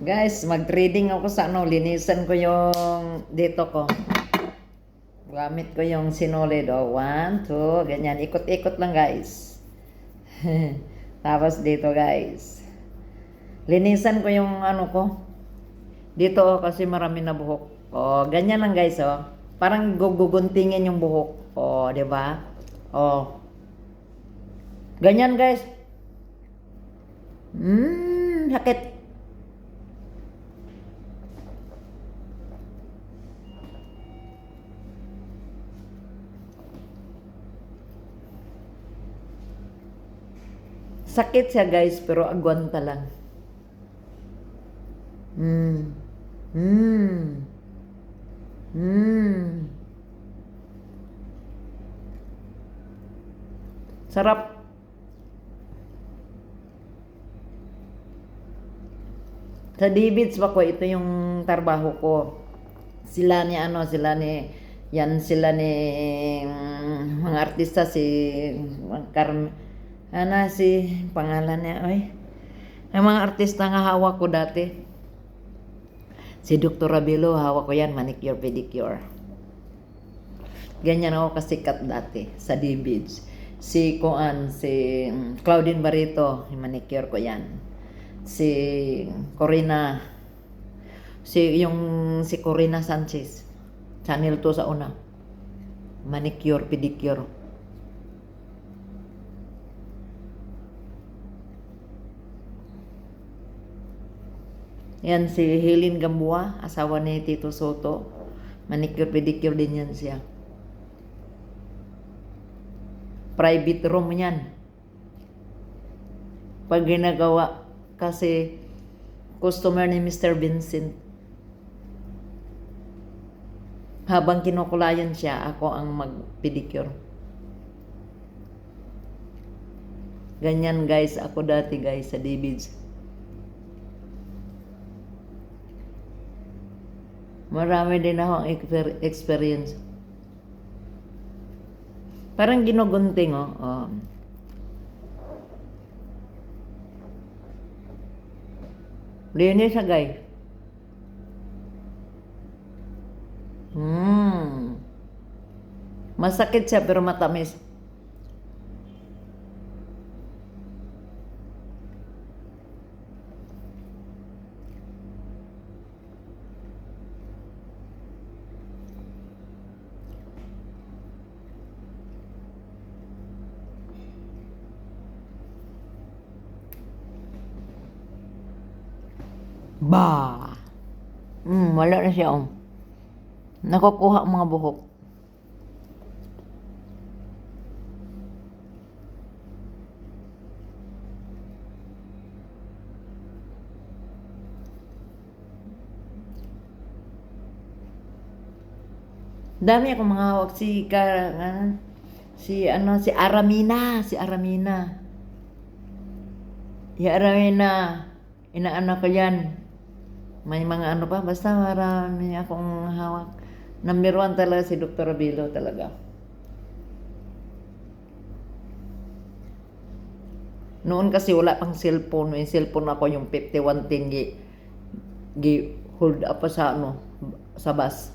Guys, mag-trading ako sa ano, linisan ko yung dito ko. Gamit ko yung sinulid. Oh, 1, 2, ganyan. Ikot-ikot lang, guys. Tapos dito, guys. Linisan ko yung ano ko. Dito, oh, kasi marami na buhok. Oh, ganyan lang, guys, oh. Parang guguntingin yung buhok. Oh, 'di ba? Oh. Ganyan, guys. Sakit. Sakit siya, guys, pero agwanta lang. Mm. Mm. Mm. Sarap. Sa Davids ba ko, ito yung trabaho ko. Sila ni mga artista si si pangalan niya, ay. Ang mga artista nga hawak ko dati. Si Dr. Rabelo, hawak ko yan, manicure, pedicure. Ganyan ako kasikat dati sa Davids. Si Claudine Barreto, manicure ko yan. Si Corina Sanchez, Channel 2 sa una, manicure, pedicure. Yan si Helen Gamboa, asawa ni Tito Soto, manicure, pedicure din yan siya. Private room yan. Pag ginagawa, kasi customer ni Mr. Vincent. Habang kinukulayan siya, ako ang mag-pedicure. Ganyan, guys, ako dati, guys, sa Davids. Marami din akong experience. Parang ginugunting, oh. Linis siya, guys. Masakit siya pero matamis. Ba. Wala na siya, oh. Nakukuha ang mga buhok. Dami akong mga hawak si Aramina, inaano ko yan. May mga ano pa, basta marami akong hawak. Number 1 talaga si Dr. Rabelo talaga. Noon kasi wala pang cellphone. Yung cellphone ako yung 5110 hold up pa sa sa bus.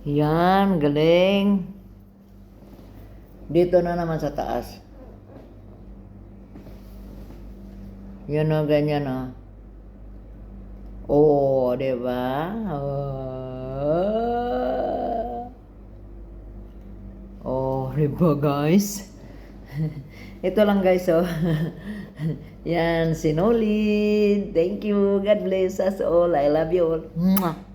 Yan, galing. Dito na naman sa taas. Yan o, ganyan o. Oo, diba? Oh, diba, guys? Ito lang, guys, oh. Yan, sinulid. Thank you. God bless us all. I love you all. Mwah.